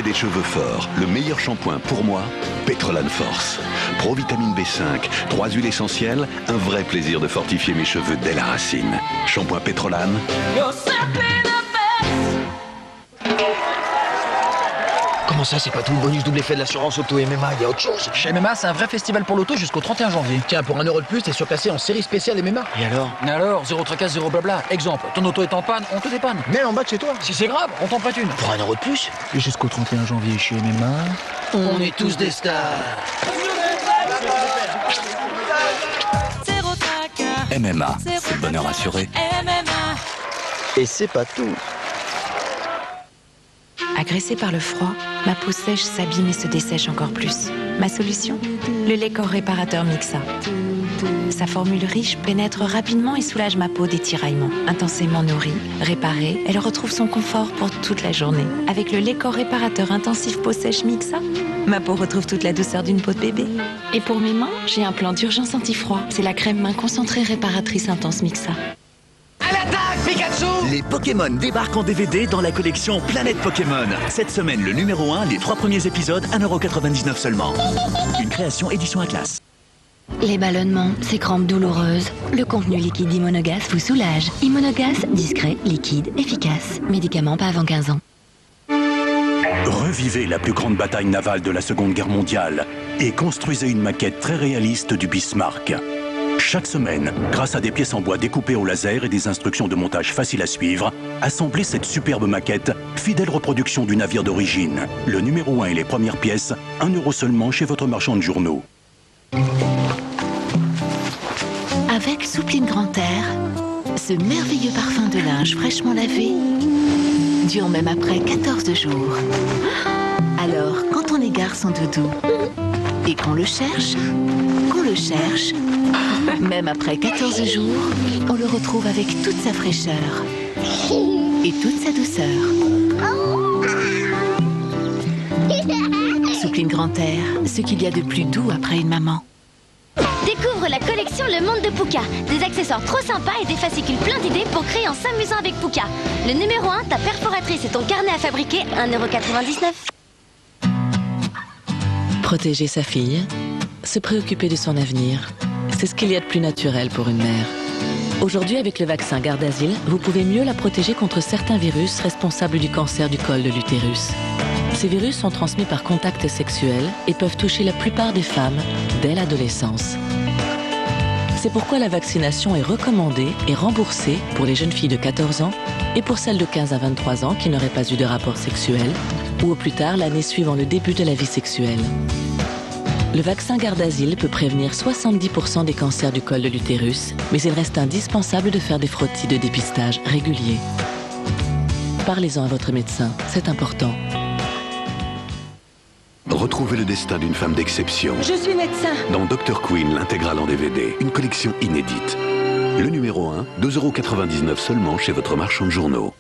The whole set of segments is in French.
Gardez des cheveux forts. Le meilleur shampoing pour moi, Petrolan Force. Pro-vitamine B5, 3 huiles essentielles, un vrai plaisir de fortifier mes cheveux dès la racine. Shampoing Petrolan. Comment ça, c'est pas tout le bonus double effet de l'assurance auto MMA, il y a autre chose? Chez MMA, c'est un vrai festival pour l'auto jusqu'au 31 janvier. Tiens, pour 1 euro de plus, t'es surclassé en série spéciale MMA. Et alors? Zéro tracasse, zéro blabla. Exemple, ton auto est en panne, on te dépanne. Même en bas de chez toi. Si c'est grave, on t'en prête une. Pour 1 euro de plus? Et jusqu'au 31 janvier chez MMA, On est tous des stars. MMA, c'est le bonheur assuré. Et c'est pas tout. Agressée par le froid, ma peau sèche s'abîme et se dessèche encore plus. Ma solution? Le lait corps réparateur Mixa. Sa formule riche pénètre rapidement et soulage ma peau des tiraillements. Intensément nourrie, réparée, elle retrouve son confort pour toute la journée. Avec le lait corps réparateur intensif peau sèche Mixa, ma peau retrouve toute la douceur d'une peau de bébé. Et pour mes mains, j'ai un plan d'urgence anti-froid. C'est la crème main concentrée réparatrice intense Mixa. Les Pokémon débarquent en DVD dans la collection Planète Pokémon. Cette semaine, le numéro 1, les 3 premiers épisodes, 1,99 € seulement. Une création édition Atlas. Les ballonnements, ces crampes douloureuses. Le contenu liquide d'Immonogas vous soulage. Immonogas, discret, liquide, efficace. Médicament pas avant 15 ans. Revivez la plus grande bataille navale de la Seconde Guerre mondiale et construisez une maquette très réaliste du Bismarck. Chaque semaine, grâce à des pièces en bois découpées au laser et des instructions de montage faciles à suivre, assemblez cette superbe maquette, fidèle reproduction du navire d'origine. Le numéro 1 et les premières pièces, 1 € seulement chez votre marchand de journaux. Avec Soupline Grand Air, ce merveilleux parfum de linge fraîchement lavé dure même après 14 jours. Alors, quand on égare son doudou et qu'on le cherche, même après 14 jours, on le retrouve avec toute sa fraîcheur et toute sa douceur. Soupline Grand Air, ce qu'il y a de plus doux après une maman. Découvre la collection Le Monde de Pouka. Des accessoires trop sympas et des fascicules plein d'idées pour créer en s'amusant avec Pouka. Le numéro 1, ta perforatrice et ton carnet à fabriquer, 1,99 €. Protéger sa fille, se préoccuper de son avenir, c'est ce qu'il y a de plus naturel pour une mère. Aujourd'hui, avec le vaccin Gardasil, vous pouvez mieux la protéger contre certains virus responsables du cancer du col de l'utérus. Ces virus sont transmis par contact sexuel et peuvent toucher la plupart des femmes dès l'adolescence. C'est pourquoi la vaccination est recommandée et remboursée pour les jeunes filles de 14 ans et pour celles de 15 à 23 ans qui n'auraient pas eu de rapport sexuel ou au plus tard l'année suivant le début de la vie sexuelle. Le vaccin Gardasil peut prévenir 70% des cancers du col de l'utérus, mais il reste indispensable de faire des frottis de dépistage réguliers. Parlez-en à votre médecin, c'est important. Retrouvez le destin d'une femme d'exception. Je suis médecin. Dans Dr. Queen, l'intégrale en DVD, une collection inédite. Le numéro 1, 2,99 € seulement chez votre marchand de journaux.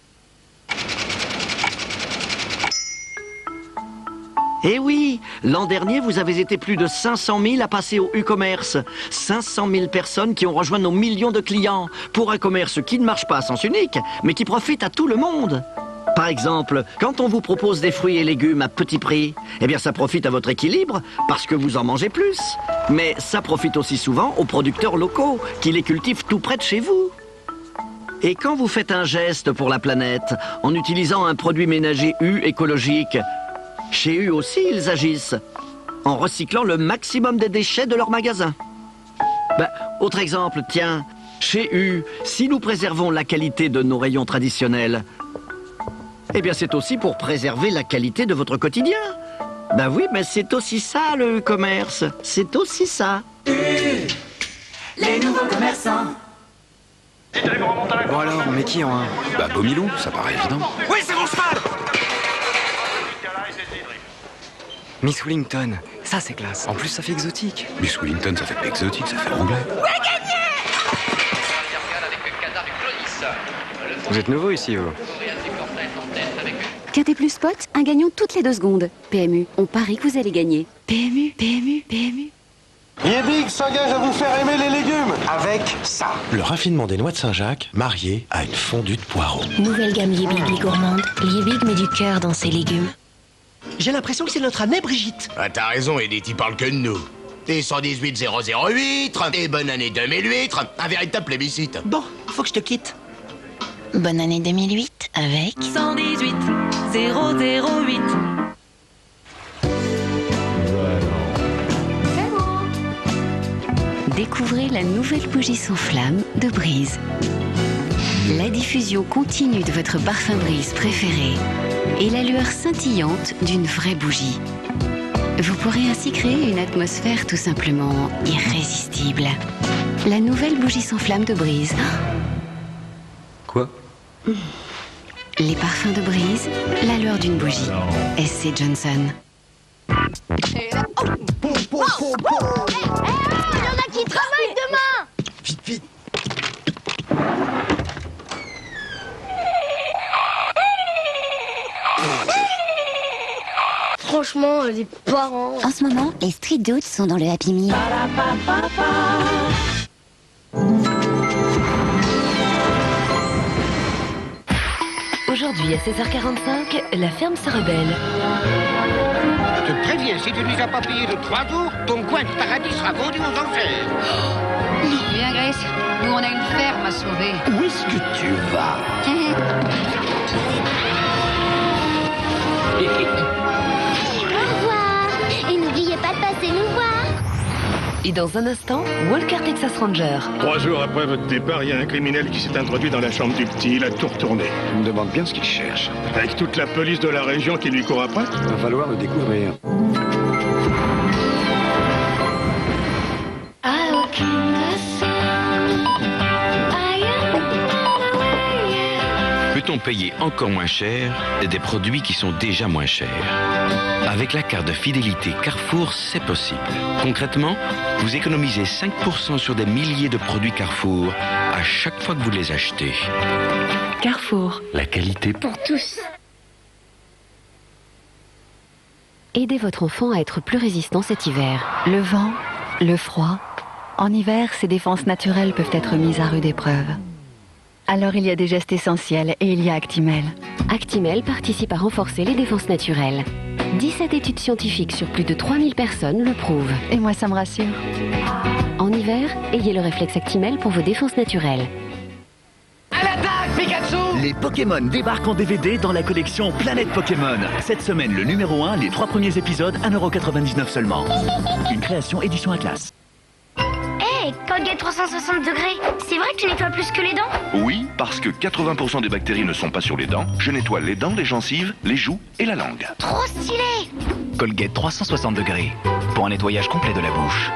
Eh oui, l'an dernier, vous avez été plus de 500 000 à passer au e-commerce. 500 000 personnes qui ont rejoint nos millions de clients pour un commerce qui ne marche pas à sens unique, mais qui profite à tout le monde. Par exemple, quand on vous propose des fruits et légumes à petit prix, eh bien ça profite à votre équilibre parce que vous en mangez plus. Mais ça profite aussi souvent aux producteurs locaux qui les cultivent tout près de chez vous. Et quand vous faites un geste pour la planète en utilisant un produit ménager U écologique, chez U aussi ils agissent en recyclant le maximum des déchets de leur magasin. Autre exemple, tiens, chez U, si nous préservons la qualité de nos rayons traditionnels, eh bien c'est aussi pour préserver la qualité de votre quotidien. Ben oui, mais c'est aussi ça le e-commerce, c'est aussi ça. Les nouveaux commerçants. Bon alors, on met qui en 1? Bah Beaumilou, ça paraît évident. Oui, c'est mon cheval. Miss Wellington, ça c'est classe. En plus, ça fait exotique. Miss Wellington, ça fait pas exotique, ça fait anglais. Vous êtes nouveau ici, vous? Cadet Plus Spot, un gagnant toutes les 2 secondes. PMU, on parie que vous allez gagner. PMU, PMU, PMU. Yébig s'engage à vous faire aimer les légumes avec ça. Le raffinement des noix de Saint-Jacques marié à une fondue de poireaux. Nouvelle gamme Liebig, les gourmandes. Liebig met du cœur dans ses légumes. J'ai l'impression que c'est notre année, Brigitte. Ah, t'as raison, Edith, il parle que de nous. Et 118 008, et bonne année 2008, un véritable plébiscite. Bon, faut que je te quitte. Bonne année 2008 avec 118 008. Découvrez la nouvelle bougie sans flamme de Breeze. La diffusion continue de votre parfum Breeze préféré et la lueur scintillante d'une vraie bougie. Vous pourrez ainsi créer une atmosphère tout simplement irrésistible. La nouvelle bougie sans flamme de Breeze. Quoi? Les parfums de Breeze, la lueur d'une bougie. SC Johnson. Il y en a qui travaillent demain! Vite, vite. Franchement, les parents... En ce moment, les Street Dudes sont dans le Happy Meal. Aujourd'hui à 16h45, la ferme se rebelle. Je te préviens, si tu ne les as pas payés de 3 jours, ton coin de paradis sera vendu aux enchères. Viens Grace, nous on a une ferme à sauver. Où est-ce que tu vas? Au revoir! Et n'oubliez pas de passer nous voir! Et dans un instant, Walker Texas Ranger. 3 jours après votre départ, il y a un criminel qui s'est introduit dans la chambre du petit. Il a tout retourné. Je me demande bien ce qu'il cherche. Avec toute la police de la région qui lui court après. Va falloir le découvrir. Peut-on payer encore moins cher des produits qui sont déjà moins chers? Avec la carte de fidélité Carrefour, c'est possible. Concrètement, vous économisez 5% sur des milliers de produits Carrefour à chaque fois que vous les achetez. Carrefour. La qualité Pour tous. Aidez votre enfant à être plus résistant cet hiver. Le vent, le froid. En hiver, ses défenses naturelles peuvent être mises à rude épreuve. Alors il y a des gestes essentiels et il y a Actimel. Actimel participe à renforcer les défenses naturelles. 17 études scientifiques sur plus de 3000 personnes le prouvent. Et moi, ça me rassure. En hiver, ayez le réflexe Actimel pour vos défenses naturelles. À l'attaque, Pikachu! Les Pokémon débarquent en DVD dans la collection Planète Pokémon. Cette semaine, le numéro 1, les 3 premiers épisodes, 1,99€ seulement. Une création édition Atlas. Hé, Colgate 360 degrés, c'est vrai que tu nettoies plus que les dents? Oui, parce que 80% des bactéries ne sont pas sur les dents. Je nettoie les dents, les gencives, les joues et la langue. Trop stylé! Colgate 360 degrés pour un nettoyage complet de la bouche.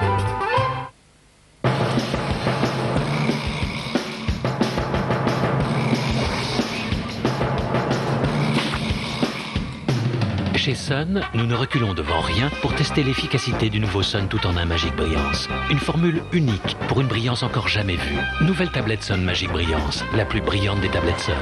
Chez Sun, nous ne reculons devant rien pour tester l'efficacité du nouveau Sun tout en un Magic Brillance. Une formule unique pour une brillance encore jamais vue. Nouvelle tablette Sun Magic Brillance, la plus brillante des tablettes Sun.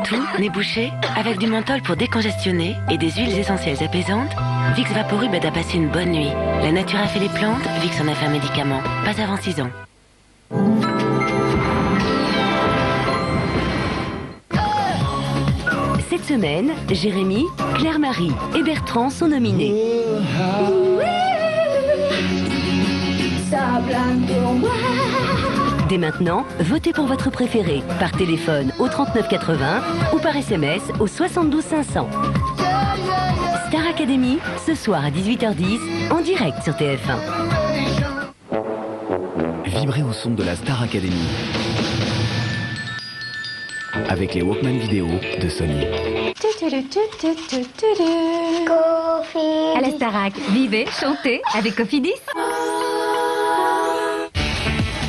Tout n'est bouché. Avec du menthol pour décongestionner et des huiles essentielles apaisantes, Vicks Vaporub aide à passer une bonne nuit. La nature a fait les plantes, Vicks en a fait un médicament. Pas avant 6 ans. Cette semaine, Jérémy, Claire-Marie et Bertrand sont nominés. Dès maintenant, votez pour votre préféré par téléphone au 3980 ou par SMS au 72 500. Star Academy, ce soir à 18h10, en direct sur TF1. Vibrez au son de la Star Academy avec les Walkman vidéo de Sony. À la Starac, vivez, chantez avec Cofidis.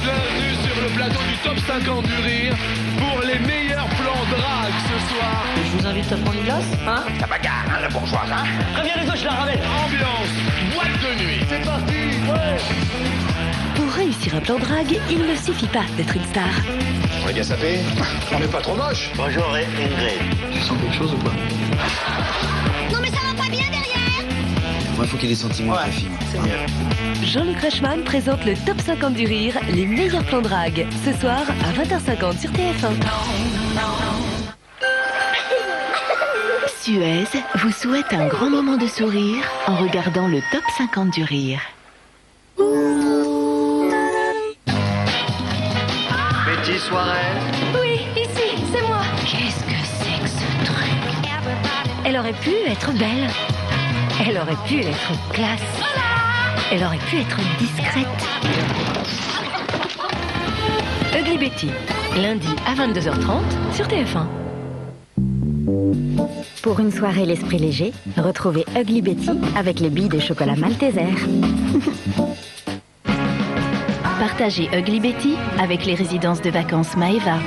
Bienvenue sur le plateau du Top 50 du Rire pour les meilleurs plans drague ce soir. Je vous invite à prendre une glace, hein? La bagarre, hein, la bourgeoise, hein? Préviens les autres, je la ramène. Ambiance, boîte de nuit. C'est parti, ouais. Pour réussir un plan drague, il ne suffit pas d'être une star. On est bien sapé. On n'est pas trop moche. Bonjour Ingrid. Tu sens quelque chose ou pas? Non mais ça va pas bien derrière! Moi, il faut qu'il ait des sentiments avec la fille. C'est mieux. Jean-Luc Reichmann présente le Top 50 du Rire, les meilleurs plans drague. Ce soir à 20h50 sur TF1. Suez vous souhaite un grand moment de sourire en regardant le top 50 du rire. Betty Soirée. Oui, ici, c'est moi. Qu'est-ce que c'est que ce truc? Elle aurait pu être belle. Elle aurait pu être classe. Elle aurait pu être discrète. Ugly Betty, lundi à 22h30 sur TF1. Pour une soirée l'esprit léger, retrouvez Ugly Betty avec les billes de chocolat Malteser. Partagez Ugly Betty avec les résidences de vacances Maeva.